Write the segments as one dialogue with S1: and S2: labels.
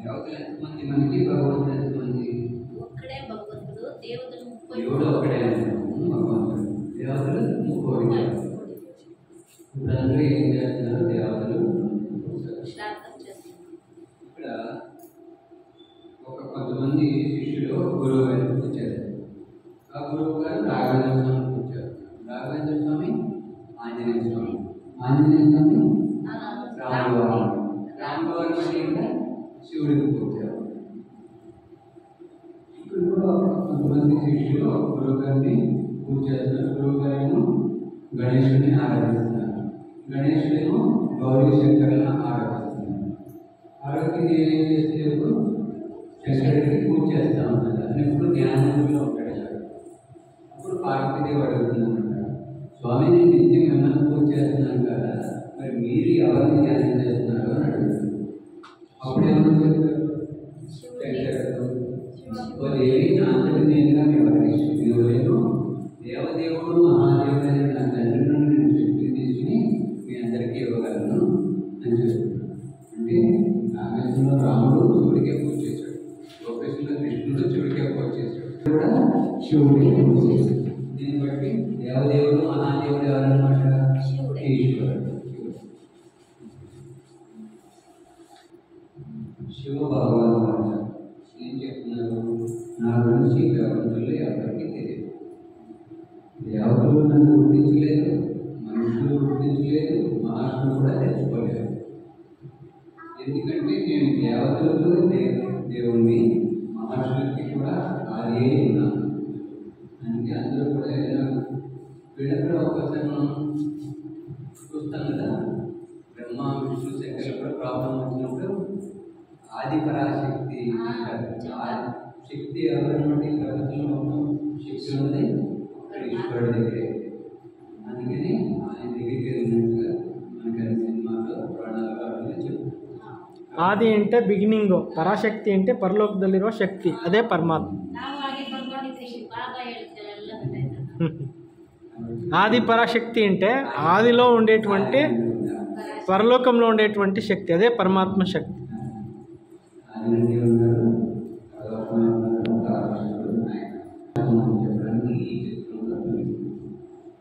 S1: దేవతలు ఎంతమంది మనకి, భగవంతుడు ఎంతమంది?
S2: ఒక్కడే భగవంతుడు, దేవతలు 30.
S1: దేవుడు ఒక్కడే భగవంతుడు, దేవతలు 30. ఇప్పుడు అందరూ ఏం చేస్తున్నారు? దేవతలు
S2: శ్రాద్ధం చేస్తున్నారు.
S1: ఇక్కడ కొంతమంది శిష్యులు గురువు గారికి వచ్చారు. ఆ గురువు గారు రాఘవేంద్ర స్వామికి వచ్చారు. రాఘవేంద్ర స్వామి ఆంజనేయ స్వామి, ఆంజనేయ స్వామి రాములవారు, రాములవారి మళ్ళీ కూడా శివుడికి వచ్చారు. ఇక్కడ కూడా కొంతమంది శిష్యులు గురువు గారిని పూజ చేస్తున్నారు. గురువు గారేమో గణేశుడిని ఆరాధిస్తున్నారు, గణేశుడేమో గౌరీ శంకరులను ఆరాధిస్తున్నారు. ఆరోగ్యం ఏం చేసేప్పుడు శంకరుడికి పూజ చేస్తా ఉన్నారు. అని ఎప్పుడు ధ్యానంలో ఉంటాడు. అప్పుడు పార్వతీదేవి అడుగుతుందన్నమాట, స్వామి నేను నిత్యం మిమ్మల్ని పూజ చేస్తున్నాను కదా, మరి మీరు ఎవరిని ధ్యానం చేస్తున్నారు అని అడుగుతుంది. అప్పుడేమని చెప్తారు? దేవి నా అంతటి నేనుగా నేను దేవదేవుడు మహాదేవుడు అనే నా తండ్రి నుండి నేను శక్తిని తీసుకుని మీ అందరికీ ఇవ్వగలను అని చెప్తున్నాను. అంటే రామేశ్వరంలో రాముడు శివుడికే పూజ చేశాడు, గోపేశ్వరంలో కృష్ణుడు శివుడికే పూజ చేశాడు, కూడా శివుడికే పూజ చేశాడు. దీన్ని బట్టి దేవదేవుడు మహాదేవుడు ఎవరన్నమాట? ఈశ్వరుడు. శివ భగవాన్ ఏం చెప్తున్నారు? నా గురించి భగవంతులు ఎవరికి తెలియదు. దేవతలు నన్ను గుర్తించలేదు, మనుషులు గుర్తించలేదు, మహర్షులు కూడా తెచ్చుకోలేదు. ఎందుకంటే నేను దేవతలకు దేవుణ్ణి, మహర్షులకి కూడా అదే ఉన్నాను. అందుకే అందరూ కూడా ఏదైనా వీళ్ళక్కడ ఒకసారి చూస్తాం కదా, బ్రహ్మ విష్ణు శంకర్లు కూడా ప్రాబ్లం వచ్చినప్పుడు ఆది పరాశక్తి శక్తి ఎవరన్నమాట? ఈ ప్రపంచంలో శక్తి ఉంది ఈశ్వరుడి దగ్గరే. అందుకని ఆయన దగ్గరికి వెళ్ళినట్టుగా మనకి సినిమాలో ప్రాణాలు చెప్తారు.
S3: ఆది అంటే బిగినింగ్, పరాశక్తి అంటే ಪರಲೋಕದಲ್ಲಿರೋ ಶಕ್ತಿ, ಅದೇ ಪರಮಾತ್ಮ. ఆది పరాశక్తి అంటే ఆదిలో ఉండేటువంటి పరలోకంలో ఉండేటువంటి శక్తి, అదే పరమాత్మ శక్తి.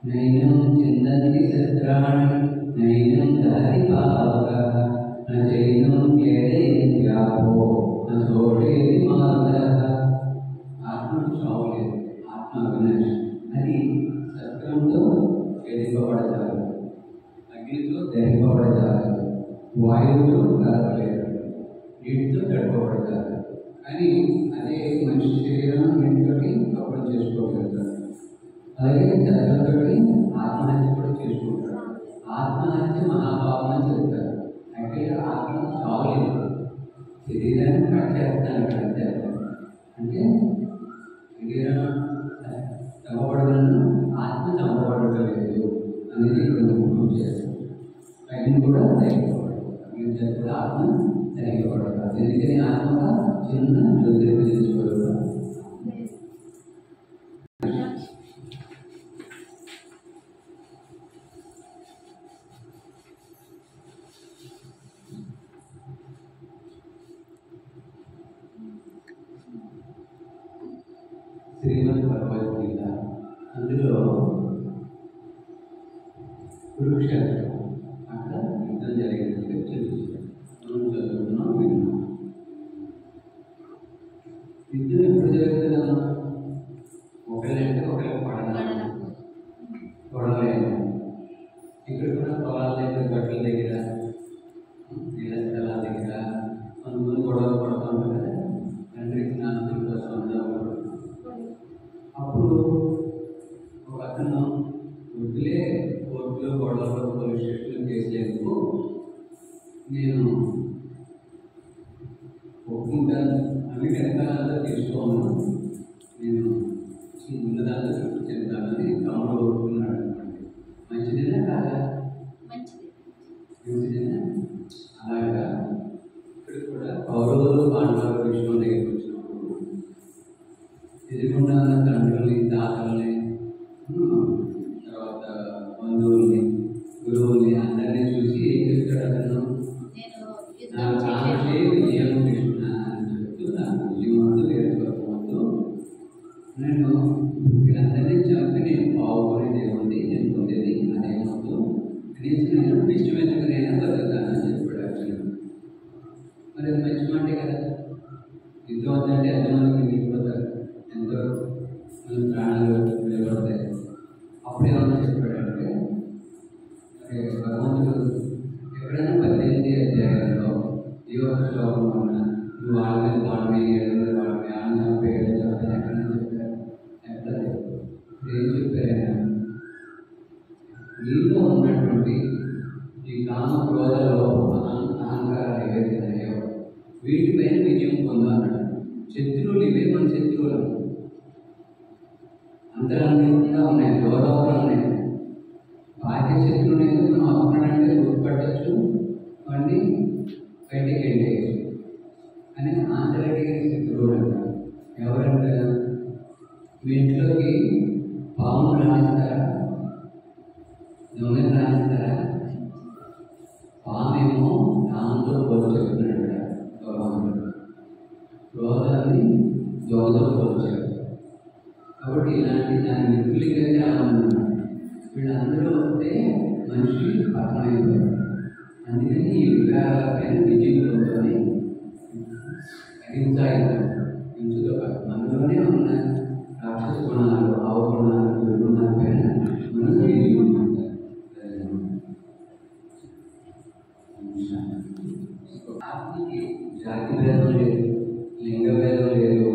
S1: నైనం చిందంతి శస్త్రాణి నైనం దహతి పావకః న చైనం క్లేదయతి వ్యాపో న శోషయతి మారుతః. ఆత్మ చావులేదు, ఆత్మ వినాశం. అది శస్త్రంతో ఛేదింపబడతారు, అగ్నితో దహింపబడతారు, వాయువుతో కలపలేరు, నీటితో గడపబడతారు. కానీ అదే మనిషి శరీరం నీటితోటి కప్పడం చేసుకోగలుగుతారు. అలాగే శస్త్రంతో ఆత్మహత్య కూడా చేసుకుంటారు. ఆత్మహత్య మహాపాపం అని చెప్తారు. అయితే ఆత్మ చావలేదు, శరీరాన్ని కట్ చేస్తాను అంతే. అంటే శరీరం చంపబడలను, ఆత్మ చంపబడటం లేదు అనేది ప్రూవ్ చేస్తారు. ఆయన కూడా తగ్గిపోవడం, ఆత్మ తగ్గిపోవడం. ఎందుకని ఆత్మ చిన్న జ్యోతిని తెలుసుకోవడం. శ్రీమద్ భగవద్గీత అందులో కురుక్షేత్రం అక్కడ యుద్ధం జరిగినట్టుగా తెలుస్తుంది. మనం చదువుకున్నాం, విన్నాం. యుద్ధం ఎప్పుడు జరుగుతుందమ్మా? ఒకళ్ళంటే ఒకళ్ళకి పడలేదు. ఇక్కడ కూడా పొలాల దగ్గర, గట్ల దగ్గర, నీళ్ళ స్థలాల దగ్గర కొంతమంది గొడవలు పడుతూ ఉంటారు కదా, తండ్రికి నాన్న కోసం అందరూ. అప్పుడు ఒక అతను వద్దులే, కోర్టులో గొడవలు పోలీస్ స్టేషన్లో కేసులేందుకు, నేను ఒప్పుకుంటాను, అవి వెనకాలంతా తీసుకోను, నేను ముందుదాంతా చుట్టూ చెందాలని తమ్ముడు ఒప్పుకున్నాడు అనుకోండి. మంచిదేనా కాదా? మంచిదేనా? అలాగా ఇక్కడ కూడా కౌరవులు పాండవుల విషయం దగ్గరికి వచ్చినప్పుడు ఎదుర్కొన్న తండ్రుల్ని, తాతల్ని, తర్వాత బంధువుల్ని, గురువుల్ని అందరినీ చూసి ఏం చెప్తాడు అతను? నా కాంక్షే విజయం కృష్ణ, వద్దు, నాకు జీవనొద్దు, వేరే స్వర్గం వద్దు. నేను వీళ్ళందరినీ చంపి నేను బాగుపడేది ఏముంది, నేను పొందేది అదేమొద్దు అనేసి నేను విశ్వమెందుకునైనా బతుకుతానని చెప్పాడు అర్జునుడు. మరి అది మంచి మాటే కదా. యుద్ధం వద్దంటే ఎంతమందికి మిగిలిపోతారు, ఎంతో మంది ప్రాణాలు నిలబడతాయి. అప్పుడేమన్నా చెప్పాడంటే భగవంతుడు ఎక్కడైనా 18 అధ్యాయంలో ఏ ఒక్క శ్లోకం ఉన్నా నువ్వు వాళ్ళ మీద వాడిని ఏడు వాడిని ఆమె చంపేయడం చంపని ఎక్కడైనా చెప్పారు? ఎక్కడ ఏం చెప్పారైనా నీలో ఉన్నటువంటి ఈ కామ క్రోధ లోపం అహంకారాలు ఏవైతే ఉన్నాయో వీటిపైన విజయం పొందాలన్నాడు. శత్రువులు ఇవే మన శత్రువులు అంతరంగంగా ఉన్నాయి, లోపల ఉన్నాయి. బాహ్య శత్రువులు ఏదో మనం అవుతున్నాడంటే గుర్తుపట్టచ్చు, వాడిని బయటికి వెళ్ళేయచ్చు. కానీ ఆంతరిక శత్రువులు అంటారు. ఎవరంటే మీ ఇంట్లోకి పాములు రాణిస్తారా, దొంగలు రాణిస్తారా? పామేమో దాంతో పోల్చి చెప్తున్నాడు భగవంతుడు, క్రోధాన్ని దొంగతో పోల్చాడు. కాబట్టి ఇలాంటి దాని మిత్రులుగా చాలా మంది ఉన్నారు. వీళ్ళందరూ వస్తే మనిషి పతనమైపోయాడు. అందుకని ఈ వికారాలపైన విజయం పొందుకొని హింసతో మనలోనే ఉన్న రాక్షస గుణాలు, అవగుణాలు, దుర్గుణాల పైన మనం విజయం పొందాలి. ఆత్మకి జాతి భేదం లేదు, లింగ భేదం లేదు,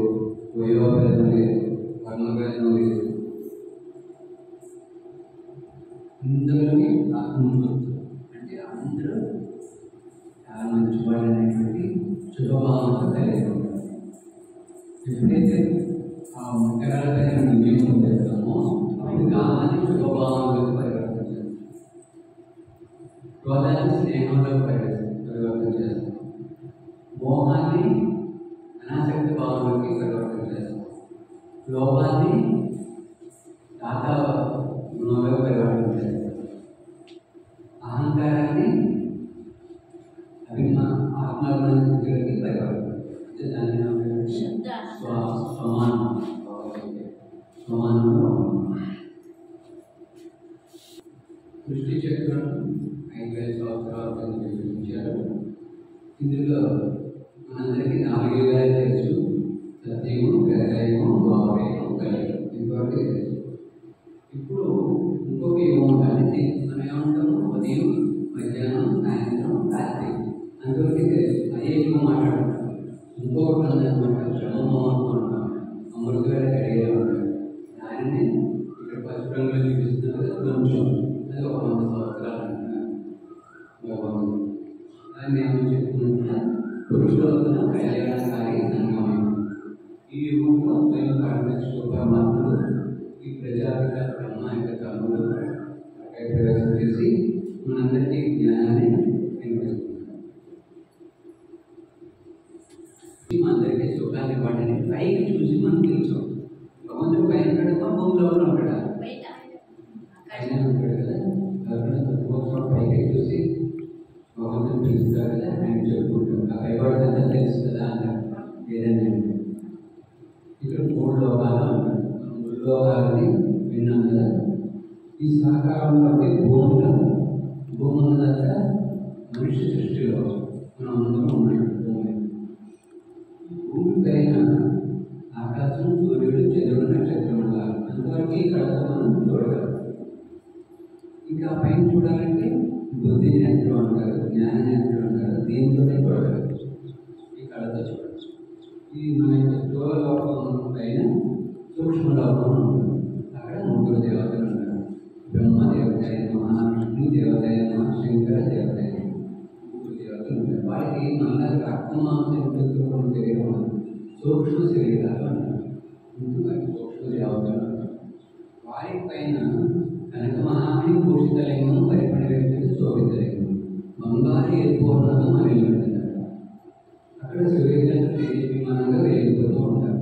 S1: వయోభేదం లేదు, వర్ణభేదం లేదు. అందరినీ ఆత్మూర్తి అంటే అందరూ చాలా మంచివాళ్ళు అనేటువంటి శుభభావంతో కలిగి ఉంటారు. ఎప్పుడైతే ఆ ముఖ్యరాలపైన విజయం పొందేస్తామో అప్పుడు కామాన్ని శుభభావంలోకి పరివర్తన చేస్తాం, క్రోధాన్ని స్నేహంలోకి పరివర్తన చేస్తాం, మోహాన్ని అనాసక్తి భావంలోకి పరివర్తన చేస్తాం, లోపాన్ని దాతా గుణంలోకి పరివర్తన చేస్తాం, అహంకారాన్ని ఆత్మజ్ఞానికి పరివర్తన. దాన్ని స్వమానంలో సృష్టి చక్రం 5,000 సంవత్సరాల విభజించారు. ఇందులో మనందరికీ 4 యుగాలు తెలుసు. సత్యము, త్రేతాయుగం, ద్వాపరయుగం, కలియుగం. ఇంకొకటి తెలుసు. ఇప్పుడు ఇంకొక యుగం ఉంటుంది. మనం ఏమంటాము? ఉదయం, మధ్యాహ్నం, సాయంత్రం, రాత్రి. అందువరకు తెలుసు. అదే యుగం మాట్లాడుకుంటాం. ఇంకొకటి ఉందన్నమాట, శ్రమమోహం అంటాం. అమృతవేళ గడియలో ఉంటాడు. దానిని ఇక్కడ పసుపు రంగులో చూపిస్తున్నారు కదా, కొంచెం అది ఒక 100 సంవత్సరాలు అంటున్నారు భగవంతుడు. దాన్ని ఏమని చెప్తున్నా, పురుషోత్తమ కళ్యాణకారి సంగమం. ఈ యుగంలో స్వయం పరమేశ్వర పరమాత్ముడు ఈ ప్రజాపిత బ్రహ్మ యొక్క తమ్ముడు అక్కడ ప్రవేశం చేసి మనందరికీ జ్ఞానాన్ని వినిపిస్తున్నారు. అందరికీ సుఖాన్ని ఇవ్వండి. పైకి చూసి మనం పిలిచాం. భగవంతుడు పైన పెడతాం, భూమిలో ఉంటాడా? పైన ఉంటాడు కదా. కాబట్టి పైకి చూసి భగవంతుని పిలుస్తారు కదా, ఆయన చెప్పుకుంటాం. ఆ భయపడుతుందా తెలుసు కదా అంటారు. ఏదైనా ఇక్కడ 3 లోకాలు ఉంటాయి. 3 లోకాలని విన్నాం కదా. ఈ సహకారంలో భూమి ఉన్నదాక మనిషి సృష్టిలో మనం అందరం ఉన్నాం. భూమి పైన ఆకాశం, సూర్యుడు, చంద్రుడు, నక్షత్రములు అంతవరకు ఇక్కడ మనం చూడగలం. ఇంకా పైన చూడాలంటే బుద్ధి నేత్రం అంటారు, జ్ఞాన నేత్రం అంటారు. దీంతోనే చూడగలరు, ఈ కళతో చూడవచ్చు. ఈ మన యొక్క స్థూల లోకం పైన సూక్ష్మ లోకం ఉంటుంది. అక్కడ 3 దేవతలు ఉంటారు. బ్రహ్మ దేవత అయిన, విష్ణు దేవత అయిన, శంకర దేవత అయిన 3 దేవతలు ఉంటారు. వారికి మళ్ళీ రక్తమాంసంతో శరీరం సూక్ష్మ శరీరాలు అంటారు. ఎందుకంటే సూక్ష్మ దేవతలు అంటారు. వారి పైన కనక మహామణి భూషితలింగం, పరిపణ వ్యక్తులు శోభితలింగం, బంగారు ఏర్పూర్ణంగా వెలుగుతుంటారు. అక్కడ సూర్యచంద్ర తేజీమానంగా వెలిగిపోతూ ఉంటారు.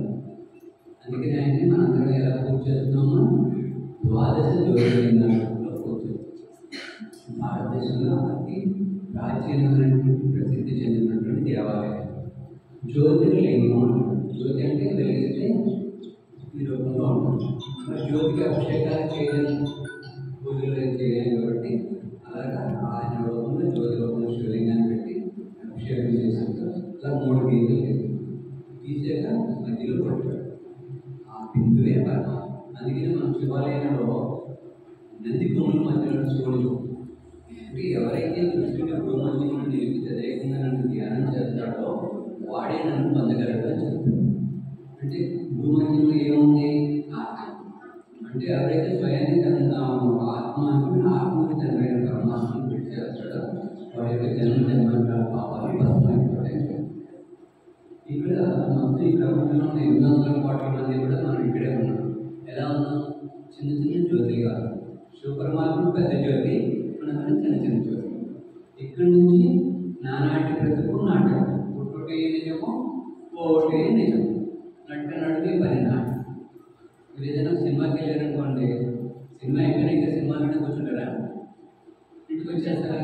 S1: అందుకని ఆయన్ని మనందరం ఎలా పూజ చేస్తున్నామో 12 జ్యోతిర్లింగాలలో పూజ చేస్తాం. భారతదేశంలో అతి ప్రాచీనమైనటువంటి ప్రసిద్ధి చెందినటువంటి దేవాలయం జ్యోతిని లింగం అంటారు. జ్యోతి అంటే వెలిగిస్తే ఈ రూపంలో ఉంటుంది. మరి జ్యోతికి అభిషేకాలు చేయలేము, పూజలు చేయలేము కాబట్టి అలాగా ఆయన రూపంలో జ్యోతి రూపంలో శివలింగాన్ని పెట్టి అభిషేకం చేశాక అలా 3 గీతలు తీసాక మధ్యలో కొట్టాడు. ఆ బిందువే పరమాత్మ. అందుకని మనం శివాలయంలో నంది కొమ్ముల మధ్యలో శివుడు అంటే ఎవరైతే దృష్టిని భూమధ్యంలో నిలిపి తదేకంగా నన్ను ధ్యానం చేస్తాడో వాడే నన్ను పొందగలడు అని చెప్తాడు. అంటే భూమధ్యంలో ఏముంది? ఆత్మ. అంటే ఎవరైతే స్వయాన్ని తన ఆత్మ అనుకుని ఆత్మకి తండ్రైన పరమాత్మను పెట్టి చేస్తాడో వాడి యొక్క జన్మజన్మాంతరాల పాపాలు భస్మైపోతాయి. ఇక్కడ మొత్తం ఈ ప్రపంచంలో ఉన్న 800 కోట్ల మంది కూడా మనం ఇక్కడే ఉన్నాం. ఎలా ఉన్నాం? చిన్న చిన్న జ్యోతిగా. శివపరమాత్మ పెద్ద జ్యోతి, మనందరం చిన్న చిన్న జ్యోతి. ఇక్కడి నుంచి నానాటి బ్రతుకు నాటకం. పుట్టుటే నిజము, పోటే నిజం. నడిపి పని నాటకం. మీరు ఏదైనా సినిమాకి వెళ్ళారనుకోండి, సినిమా అయిపోయినా ఇంకా సినిమాలోనే కూర్చుంటారా? ఇంటికి వచ్చేస్తారా?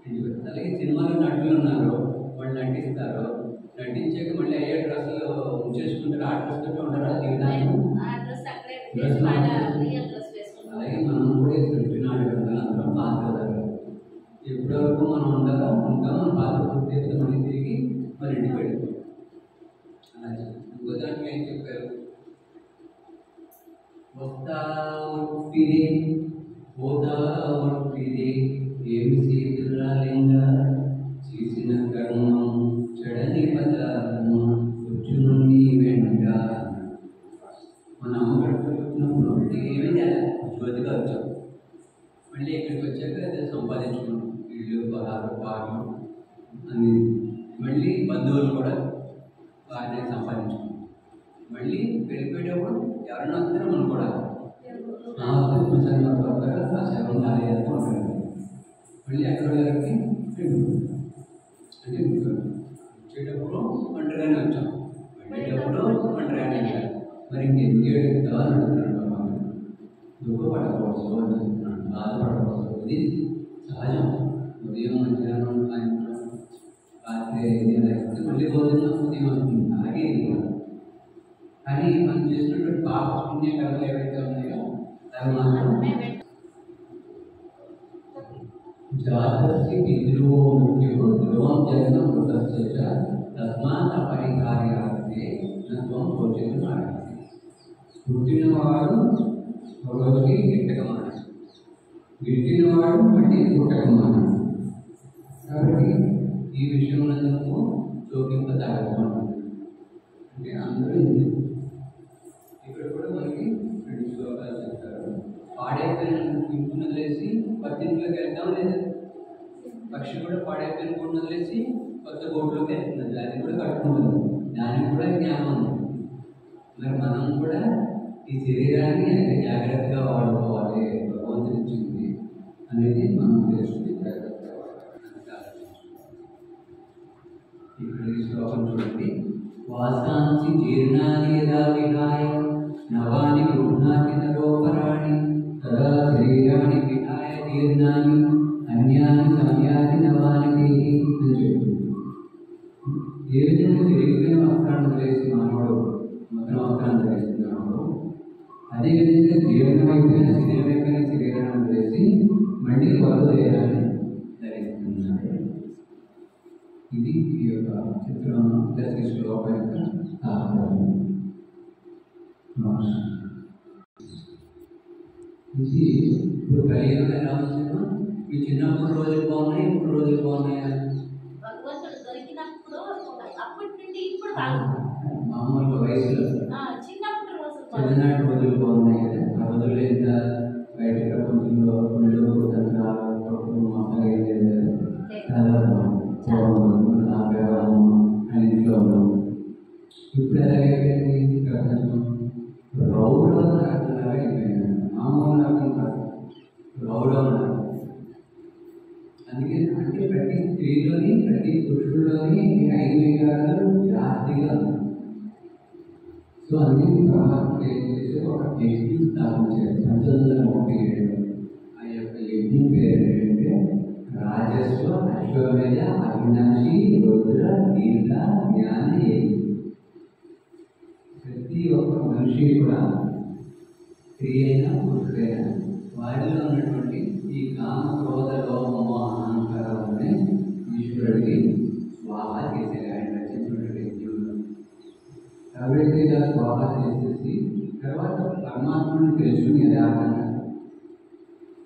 S1: ఇంటికి వస్తారు. అలాగే సినిమాలో నటులు ఉన్నారు, వాళ్ళు నటిస్తారు. నటించాక మళ్ళీ అయ్యే డ్రెస్సులు ఉంచేసుకుంటారు. ఆ డ్రెస్ తోటి ఉంటారా జీవితాన్ని? అలాగే మనం కూడా పెట్టినాడు అందరం పాత్రదారు. ఎప్పటి వరకు మనం ఉంటాం మన పాత్ర పూర్తి అయితే మళ్ళీ తిరిగి మన ఇంటికి వెళ్ళిపోతాం. అలా ఇంకో దాంట్లో ఏం చెప్పారు? వస్తా ఒట్టిదే పోతా ఒట్టిదే ఏమి చేతురాలింగా చేసిన కర్మం చెడని పదార్థము వచ్చును నీ వెంట. మన అమ్మగడికి వచ్చినప్పుడు ఏమీ చేయాలి, జ్యోతిగా వచ్చాం. మళ్ళీ ఇక్కడికి వచ్చాక అదే సంపాదించుకున్నాం, ఇల్లు పదార్థ పాటలు అన్ని. మళ్ళీ బంధువులు కూడా బాగానే సంపాదించుకున్నాం. మళ్ళీ వెళ్ళిపోయేటప్పుడు ఎవరైనా వస్తారో మనం కూడా ఆ శవం ఖాళీ చేస్తూ ఉంటారు. మళ్ళీ ఎక్కడ వెళ్ళడానికి అంటే వచ్చేటప్పుడు ఒంటరిగానే వచ్చాం, వెళ్ళేటప్పుడు ఒంటరిగానే వెళ్ళాలి. మరి ఇంకెందుకు ఏడుస్తావా అని అడుగుతున్నాడు. దుఃఖపడకూడదు అని చెప్తున్నాడు, బాధపడకూడదు. ఇది సహజం. ఉదయం మధ్యాహ్నం సాయంత్రం రాత్రి 5 లేకపోతే మళ్ళీ రోజున ఉదయం వస్తుంది. అలాగే ఇది కూడా. కానీ మనం చేసినటువంటి పాప పుణ్య కర్మలు ఏవైతే ఉన్నాయో అవి మాత్రమే జాతస్య పితృవో ముఖ్యో ధ్రువం జగనం కృతస్య తస్మాత్ అపరిహార్యార్థే నత్వం శోచితుం అర్హసి. పుట్టినవాడు ఒకరోజుకి గిట్టకమానాడు, గిట్టినవాడు మళ్ళీ పుట్టకమానాడు. కాబట్టి ఈ విషయంలో నువ్వు శోకింపదగదు. అంటే అందరూ ఇది ఇక్కడ కూడా మనకి 2 శ్లోకాలు చెప్తారు. పాడైపోయిన ఇంటిని వదిలేసి పత్తింట్లోకి వెళ్తాం లేదా? పక్షి కూడా పాడైపోయిన గూడును వదిలేసి కొత్త గూడులోకి వెళ్తున్నది, అది కూడా కట్టుకుంటుంది. దానికి కూడా జ్ఞానం ఉంది. మరి మనం కూడా ఈ శరీరాన్ని ఎంత జాగ్రత్తగా వాడుకోవాలి, భగవంతుడు ఇచ్చింది అనేది మనం తెలుసుకుని జాగ్రత్తగా వాడాలి. ఇక్కడ ఈ శ్లోకం చూడండి. వాసాంసి జీర్ణాని యదా విహాయ నవాని గృహ్ణాతి నరోపరాణి తదా శరీరాన్ని విహాయ జీర్ణాని అన్యాని సంయాతి నవాని దేహి అని చెప్తుంది. ఏ విధంగా శరీరమైన వస్త్రాన్ని వదిలేసి మానవుడు మొత్తం వస్త్రాన్ని ధరిస్తున్నాడు, అదేవిధంగా జీర్ణమైపోయిన శరీరాన్ని వదిలేసి మళ్ళీ కొత్త దేహాన్ని ధరిస్తున్నాడు. ఇది ఈ యొక్క చిత్రం శ్లోకం యొక్క తాత్పర్యం. ఇది ఇప్పుడు కలియుగం ఎలా వచ్చిందో, ఈ చిన్నప్పుడు రోజులు బాగున్నాయి, ఇప్పుడు రోజులు బాగున్నాయా? మామూలుగా వయసులో చిన్ననాటి రోజులు బాగున్నాయి కదా. ఆ రోజుల్లో ఇంత బయట ప్రపంచంలో ఒళ్ళు తంత్రాలు మోసాలు చాలా బాగుంది. అని ఇంట్లో ఉన్నాం. ఇప్పుడు ఎలాగైపోయింది ప్రపంచం? రౌడో నరకంలాగా అయిపోయింది. మామూలు నరకం కాదు, రౌడో నరకం. అందుకే అంటే ప్రతి స్త్రీలోని ప్రతి పురుషుల్లోని 5 వికారాలు జాస్తిగా ఉన్నాయి. సో అందుకే పరమాత్మ ఏం చేసి ఒక యజ్ఞం స్థాపించారు 1937. ఆ యొక్క యజ్ఞం పేరు ఏంటంటే రాజస్వ అశ్వమేధ అవినాశి రుద్ర దీర్ఘ ఈ కామ క్రోధ లోభ అహంకారాలని ఈశ్వరుడికి స్వాహ చేసేది. ఆయన రచించినటువంటి జీవులు ఎవరైతే ఇలా స్వాహ చేసేసి తర్వాత పరమాత్మని తెలుసుకుని యథార్థంగా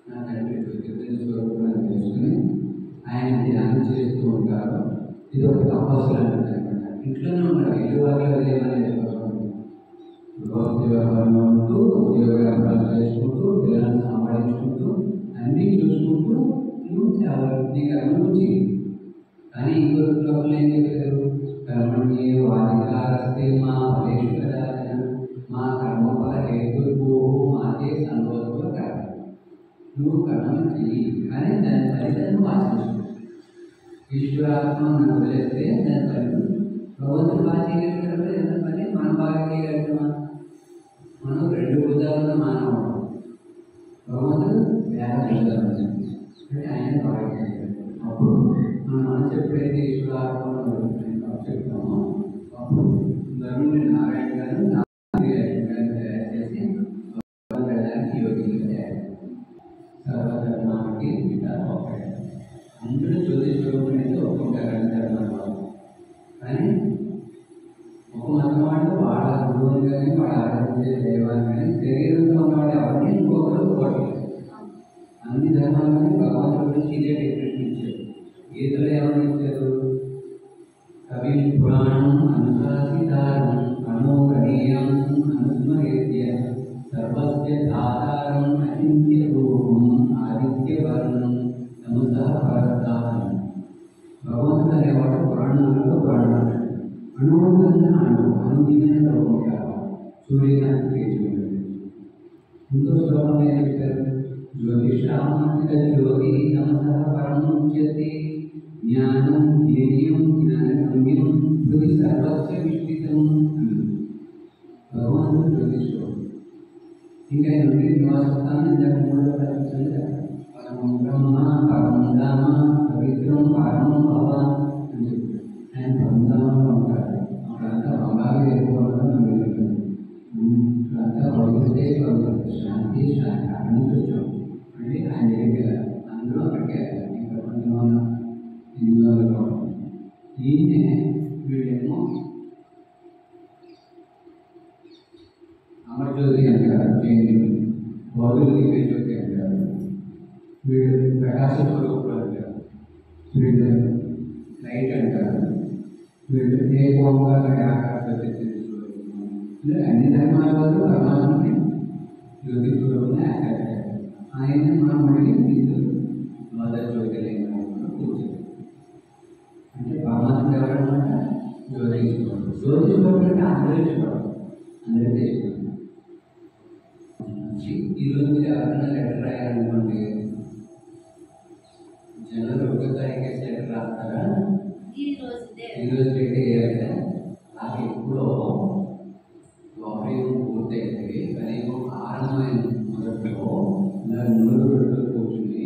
S1: నా తండ్రి చైతన్య స్వరూపాన్ని తెలుసుకుని ఆయన ధ్యానం చేస్తూ ఉంటారు. ఇది ఒక తపస్సు లాంటిది అనమాట. ఇంట్లోనే ఉంటారు, ఇల్లు వాళ్ళు ఏమనేది వ్యవహారంలో ఉంటూ ఉద్యోగ వ్యాపారాలు చేసుకుంటూ పిల్లలను సంపాదించుకుంటూ అన్నీ చూసుకుంటూ నువ్వు నీ కర్మను చేయి. కానీ ఇంకో శ్లోకంలో ఏం చెప్పారు? కర్మణ్యే వాదికారస్తే మా ఫలేషు కదాచన మా కర్మఫల హేతుర్భూ మాతే సంతోష కర్మ. నువ్వు కర్మను చెయ్యి కానీ దాని ఫలితాన్ని ఆశించు. ఈశ్వరాత్మను వదిలేస్తే దాని ఫలితం భగవంతుడు బాగా చేయగలుగుతారు. ఎంత పని మనం బాగా చేయగలుగుతామా? మనం రెండు భుజాలను మానవుడు, భగవంతుడు వేల భుజాలు అంటే ఆయన బాగా చేయగలుగుతారు. అప్పుడు మన మనసు ఎప్పుడైతే ఈశ్వరాత్మను చెప్తామో అప్పుడు ధనుని నారాయణ గారు తయారు చేసి వెళ్ళడానికి యోగిగా తయారు సర్వధర్మానికి అందరూ జ్యోతిష్వరూపం అనేది ఒప్పుకుంటారు ధర్మంలో. కానీ ఒక మతం వాళ్ళు వాళ్ళ గురువుని కానీ వాళ్ళ ఆరాధించే దైవాన్ని కానీ శరీరంతో ఉన్నవాళ్ళు ఎవరిని ఇంకొకరు కోరలేదు. అన్ని ధర్మాలని భగవంతుడి గురించి ఇదే డెఫినేషన్ ఇచ్చారు. గీతలో ఎవరు ఇచ్చారు? కవి పురాణం అనుశాసితారం మనోగణీయం అనుస్మరేత్య సర్వస్య ధాతారం అచింత్య రూపం ఆదిత్యవర్ణం నమసః పరదానం. భగవంతుడు అనేవాడు పురాణాలలో పురాణాలు అనువంతంగా అనుదీమైన రూపం కావాలి. సూర్యకాంతి తేజుడు ఇంకో శ్లోకంలో ఏం చెప్పారు? జ్యోతిషామంత జ్యోతి నమసః పరం ఉచ్యతే జ్ఞానం ధ్యేయం జ్ఞానగమ్యం హృది సర్వస్య విష్ఠితం. భగవంతుడు జ్యోతిష్యుడు. ఇంకా నుండి నివాసస్థానం ఇందాక మూడో ప్రపంచంగా పరమం బ్రహ్మ పరమం ధామ పవిత్రం పరమం భవాన్ అని చెప్పారు. ఆయన పరమధామంలో ఉంటారు. అక్కడంతా బంగారు ఎక్కువగా నమ్ముతుంది. అక్కడంతా పవిత్రతే పవిత్ర శాంతి శాంతి అక్కడి నుంచి వచ్చాం. అంటే ఆయన దగ్గర అందరూ అక్కడికే ఈ ప్రపంచంలో ఉన్న హిందువులు ఈయనే వీళ్ళేమో అమరజ్యోతి అంటారు, జైనులు బౌద్ధులు దివ్యజ్యోతి అంటారు, వీళ్ళు ప్రకాశ స్వరూపులు అంటారు, వీళ్ళు లైట్ అంటారు, వీళ్ళు ఏకోంగా ఆకాశ ఇలా అన్ని ధర్మాల వాళ్ళు పరమాత్మని జ్యోతి స్వరూపుని ఆచరించారు. ఆయన మనం మళ్ళీ హిందువులు మొదటి జ్యోతిర్లింగంలో కూర్చోరు. అంటే పరమాత్మ ఎవరన్నమాట? జ్యోతి స్వరూపుడు. జ్యోతి స్వరూపుడు అంటే అందరూ ఇష్టపడరు, అందరికీ ఇష్టపడరు. ఈరోజు మీరు ఎవరైనా లెటర్ రాయాలనుకోండి, జనవరి 1వ తారీఖు లెటర్ రాస్తారా? ఈరోజు డేట్ వేయాలి. నాకు ఎప్పుడో లోపలికి పూర్తయింది. కనీసం ఆరంభమైన మొదట్లో దాని ముందు కూర్చుని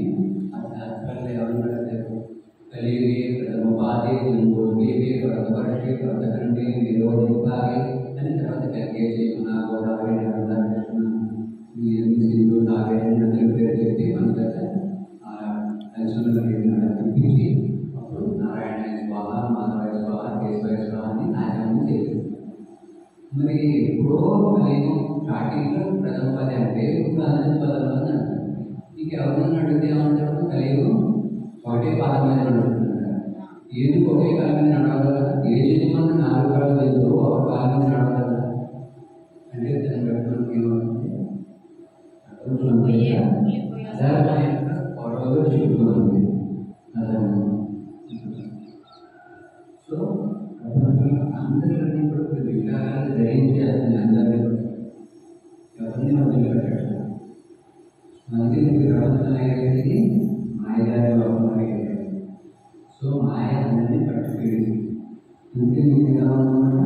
S1: ఆ శాస్త్రాలు ఎవరు రాశారు? కలిగి ప్రథమోపాధి భోగి వ్రతపరిషి వ్రతకండి నిరోధిపాలి అని తర్వాత గంగేసి మన గోదావరి నర్మదా కృష్ణ సింధు నాగేశ్వర నదుల పేరు చెప్పి మన దగ్గర నడిపించి అప్పుడు నారాయణ స్వాహ మాధవ స్వాహ కేశవ స్వాహ అని నాశనం చేశారు. మరి ఎప్పుడో కలియుగం స్టార్టింగ్లో ప్రథమ పది అంటే ఇప్పుడు అందరి పదంలో అంటారు. ఇంక ఎవరినైనా అడిగితే ఏమంటారు? కలియుగం ఒకటే పాదం మీద నడుస్తున్నారు. ఎందుకు ఒకే కాలం మీద నడవగలరా? ఏ జన్మంది 4 కాళ్ళు లేదు, ఒక కాలం మీద నడవగలరా అంటే దాన్ని బట్టి మనకి ఏమవుతుంది? పొరలో చెప్పుకుంది. సో అందరినీ కూడా విగ్రహాలు ధరించేస్తుంది. అందరినీ ఎవరిని వదిలిపెట్టాడు. మందిని ప్రవర్తన అయ్యేది మాయదారి లోపం అయ్యేది. సో మాయ అందరినీ పట్టుకెళ్ళింది. అంతే మీకు ఎలా ఉందన్నమాట.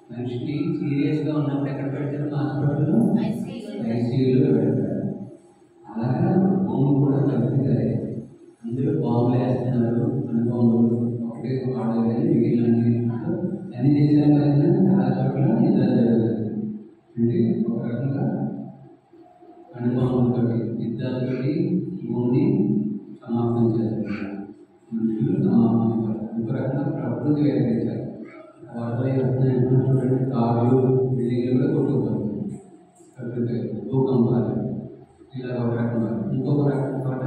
S1: మనిషిని సీరియస్గా ఉన్నప్పుడు ఎక్కడ పెడతారు? హాస్పిటల్లో ఐసీయూలో పెడతారు. అలాగే భూమి కూడా తగ్గుతుంది. అందరూ బాంబులు వేస్తున్నారు, అనుభవములు ఒకటే వాడదు కానీ మిగిలిన అన్ని దేశాల్లో చాలా చోట్ల నిద్ర జరుగుతుంది. అంటే ఒక రకంగా గురించి వివరించారు. వరదలు వస్తున్నాయంటే చూడండి, కార్లు బిల్డింగ్లు కూడా కొట్టుకుపోతుంది. ప్రకృతి భూకంపాలు ఇలా ఒక రకం. ఇంకొక రకం పాట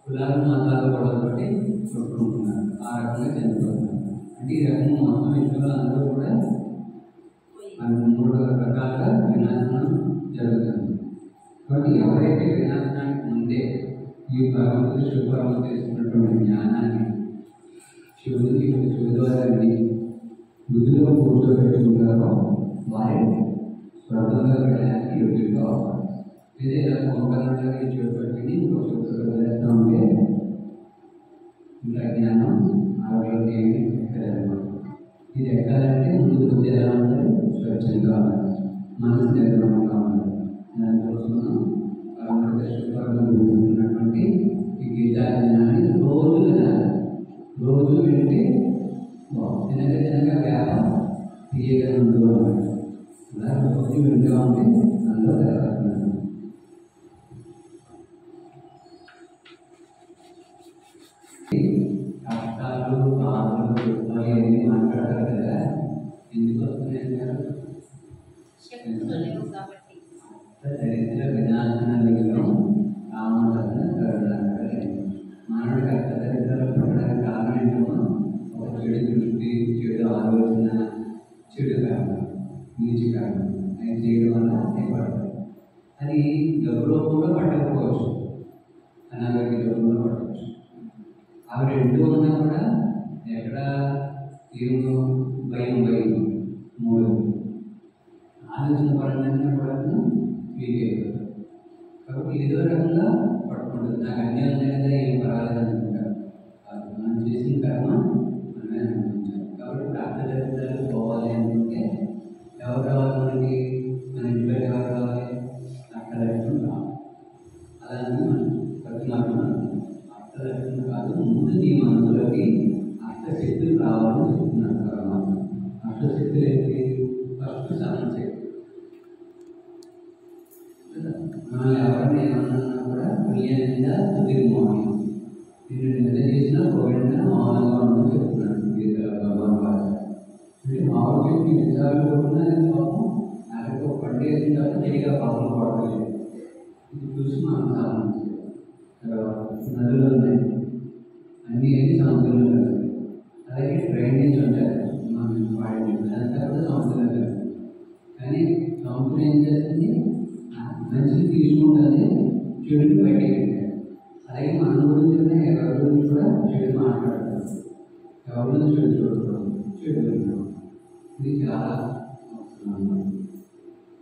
S1: కులాలు మతాలు గొడవతోటి కొట్టుకుంటున్నారు, ఆ రకంగా చనిపోతున్నారు. అంటే ఈ రకంగా మొత్తం విషయంలో అందరూ కూడా 3 రకాలుగా వినాశనం జరుగుతుంది. కాబట్టి ఎవరైతే వినాశనానికి ముందే ఈ భగవంతుడు శివపరమ తీసుకున్నటువంటి జ్ఞానాన్ని శివుడి ద్వారా బుద్ధిలో కూర్చోబెట్టుకుంటారో వారి స్వర్గంగా వెళ్ళడానికి యోగ్యులుగా అవుతారు. ఇదే కొంపరంగా చూపెట్టుకుని ఇంకో చోటు వెళ్తూ ఉంటే ఇంకా జ్ఞానం ఆరోగ్యం ఏమి ఎక్కదనమాట. ఇది ఎక్కాలంటే ముందు బుద్ధి ఎలా ఉండాలి, స్వచ్ఛంగా ఉండాలి, మనసు నిర్మలంగా ఉండాలి. దానికోసం ఉన్నటువంటి ఈ గీతా జ్ఞానాన్ని రోజు వినాలి. రోజు వింటే తినగా వ్యాపం తీయగా ఉంటూ ఉండాలి. అలా రోజు వింటూ ఉంటే అందులో జరుగుతున్నాను. కష్టాలు బాధలు దుఃఖాలు ఏమి మాట్లాడారు కదా, ఎందుకు వస్తున్నాయి?
S2: శక్తులు లేవు కాబట్టి.
S1: దరిద్ర వినాశనాలలో రామకథ కరుణాకరే. మానవుడి కష్ట దరిద్రాలు పడడానికి కారణం ఏంటో ఒక చెడు దృష్టి, చెడు ఆలోచన, చెడు కారణం, నీచి కారణం అది చేయడం వల్ల ఏర్పడతాయి. అది గౌరవం కూడా పట్టకపోవచ్చు, అనారోగ్య గౌరవంలో పట్టవచ్చు. అవి రెండు ఉన్నా కూడా ఎక్కడ ఏమో భయం 3 ఆలోచన పరంగా కూడా వీక్ అయిపోతారు. కాబట్టి ఏదో రకంగా పట్టుకుంటుంది. నాకు అన్నీ ఉన్నాయి కదా, ఏం పర్వాలేదు అనుకుంటారు. మనం చేసిన కర్మ మనమే అనుకుంటాం. కాబట్టి ప్రార్థన పోవాలి అనుకుంటే ఎవరు కావాలి మనకి? మన ఇంట్లో ఎవరు కావాలి? అర్థలక్ష్యం కావాలి. అలానే మనం ప్రతి అర్థలక్ష్యం కాదు, ముందు నీ మనసులోకి అష్టశక్తులు రావాలని చెప్తున్నాడు పరమాత్మ. అష్టశక్తులు ఏంటి? ఫస్ట్ సహనశక్తి. మనం ఎవరిని ఏమన్నా కూడా పుణ్యంగా తుదిర్మోహం, నేను నిద్ర చేసినా పోయినా మౌనంగా ఉండని చెప్తున్నాను గీతలో భగవాన్ భాష. అంటే మామూలు చెప్పి నిజాలు కూడా పాపం నాకు ఒక పండు వేసిన తర్వాత చెడిగా పాపం పడలేదు. ఇది చూసి మనం సాధించాలి. తర్వాత నదులు ఉన్నాయి, అన్నీ సముద్రంలో కలుస్తాయి. అలాగే డ్రైనేజ్ ఉంటాయి, మనం వాడి అదంతా కూడా సముద్రంలో కలుస్తాయి. కానీ సముద్రం ఏం చేస్తుంది? మంచిని తీసుకుంటుంది, చెడుని బయటికి పెట్టారు. అలాగే మన గురించి ఎవరి గురించి కూడా చెడు మాట్లాడతారు, ఎవరి గురించి చెడు చూడకూడదు, చెడు వినడం. ఇది చాలా అవసరం.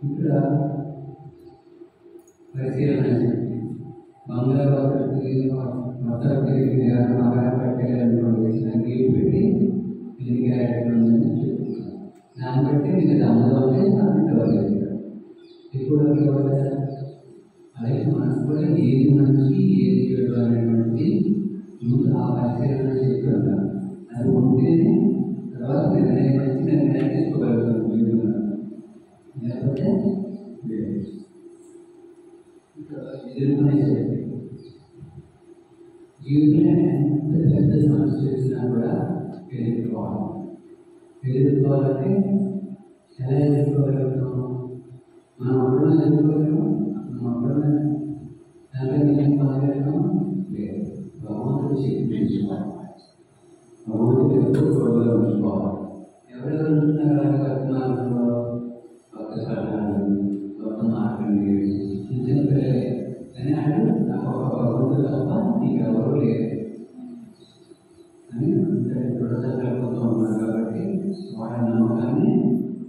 S1: ఇక్కడ పరిశీలన శక్తి బంగారు మొత్తం తిరిగి బాగా పెట్టాలనుకోండి, గీపు పెట్టి తిరిగి ఉందని చెప్తున్నారు. దాన్ని బట్టి మీకు దమ్మలో ఉంటే దాన్ని డెవలప్ చేస్తారు. ఇప్పుడు అలాగే మనకు కూడా ఏది మంచి ఏది చెడు అనేటువంటి ముందు ఆ పరిశీలన శక్తి ఉండాలి. అది ఉంటేనే తర్వాత నిర్ణయం తీసుకోగలుగుతాం జీవితంలో. లేకపోతే ఎదుర్కొనే శక్తి. జీవితంలో ఎంత పెద్ద సమస్య వచ్చినా కూడా ఎదుర్కోవాలంటే ఎలా ఎదుర్కోగలుగుతాం? మనం అప్పుడు ఎదుర్కోగలము, మనం అప్పుడు దాంట్లో నిజం పొందగలుగుతాం లేదు. భగవంతుడి శక్తి తీసుకోవాలి, భగవంతుడి ఎప్పుడు గొడవలు ఉంచుకోవాలి. ఎవరెవరు ఉంటున్నారు అలాగే కొత్త మార్గంలో, కొత్త సలహాలు, కొత్త మార్గం చిన్న పిల్లలే. కానీ అంటే నాకు ఒక భగవంతుడు తప్ప నీకెవరూ లేదు అని దృఢ సంకల్పంతో ఉన్నారు. కాబట్టి వాళ్ళ నమ్మకాన్ని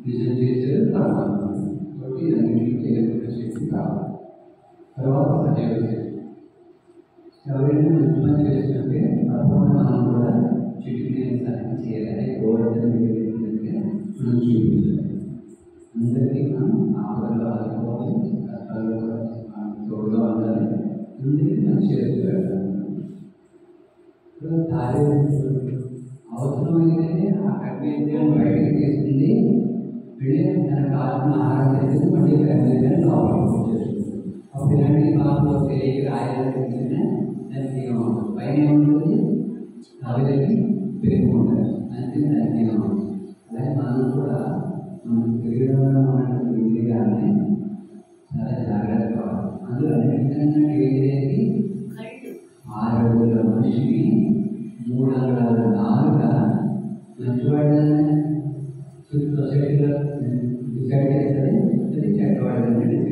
S1: నిజం చేసేది పరమాత్మ. కాబట్టి అన్నింటికి ఎదుర్కొనే శక్తి కావాలి. తర్వాత సజీవ శక్తి. ఎవరైనా మంచి పని చేస్తుంటే తప్పకుండా మనం కూడా చిటికి సహాయం చేయాలి. గోవర్ధన మనం చూపించాలి. అందరికీ మనం ఆపదలో ఆదుకోవాలి, కష్టాల్లో కూడా తోడుగా ఉండాలి. అందరికీ మనం చేస్తూ వెళ్ళాలి. అవసరమైతే ఆ కర్మేంద్రియాన్ని బయటకు తీసుకుంది, వెళ్ళి తన కావాల్సిన ఆహారం చేసి మళ్ళీ కర్మేంద్రియాన్ని లోపలికి చేస్తుంది. అప్పుడు ఇలాంటి బాబు తెలియక రాయాలంటే దానికి పైన ఏముంటుంది? అవిధకి పెరుగుకుంటారు. అంతే దానికి అలాగే మనం కూడా మనం శరీరంలో ఉన్నటువంటి ఇంద్రియాలని చాలా జాగ్రత్తగా అందులో అన్నిటికన్నా ఏదేది
S2: కళ్ళు
S1: 6 అడుగుల మనిషిని 3 అంగుళాల నాలుక మంచివాళ్ళని సొసైటీలో డిసైడ్ చేస్తుంది, అది చెడ్డవాళ్ళని డిసైడ్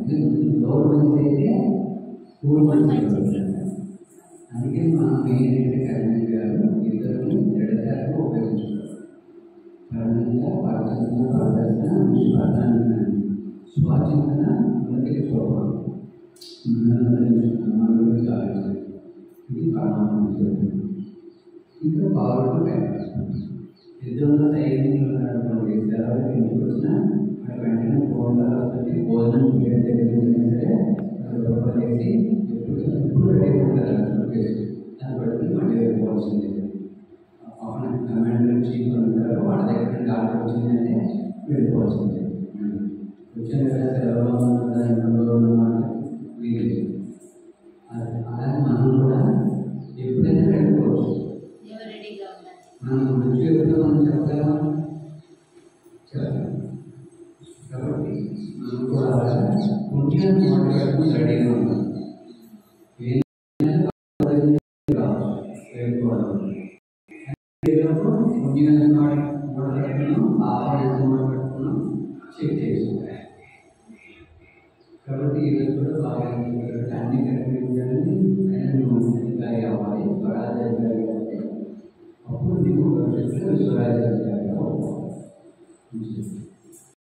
S1: చేస్తుంది. లోపల మంచిది అయితే స్కూల్ మంచిది. అందుకే మనం మెయిన్ కళ్యాణ్ గారు ఇద్దరు చెడదాకా ఉపయోగించుకోవాలి. కారణంగా పరచన ప్రదర్శన నిష్పత్తాన్ని స్వాచింతన ఉన్నతికి చూడాలి. మన గురించి ఆలోచించాలి. ఇది పరమాత్మ ఇంకా పవర్ఫుల్ యుద్ధంలో సైనికులు ఉన్నటువంటి సెలవులు ఇంటికి వచ్చినా అక్కడ వెంటనే ఫోన్లో వస్తుంది. భోజనం చేయడం జరిగిందైనా సరే అది రూపాయలేసి ఎప్పుడు రెడీ ఉంటుంది కేసు దాన్ని బట్టి మళ్ళీ వెళ్ళిపోవాల్సిందే. పక్కన కమాండర్ చీఫ్ ఉంటారు, వాళ్ళ దగ్గర నుండి ఆర్డర్ వచ్చిందంటే వెళ్ళిపోవాల్సిందే. వచ్చిన సెలవులో ఉన్నదా ఇంట్లో ఉన్నమాట వీలేదు. అలాగే మనం కూడా ఎప్పుడైనా వెళ్ళిపోవచ్చు.
S2: ఎవరు రెడీగా ఉన్నారు?
S1: మనం మృత్యు ఎప్పుడో మనం చెప్పగలమా? చెప్పలేము. కాబట్టి మనం కూడా పుణ్యాన్ని మాట్లాడుకుని రెడీగా ఉన్నాం. పుణ్యాన్ని మాట్లాడుకున్నాం, పాపాన్ని మాట్లాడుకున్నాం, చెక్ చేసుకుంటాం. కాబట్టి ఈరోజు కూడా బాగా అన్ని కనిపించాలని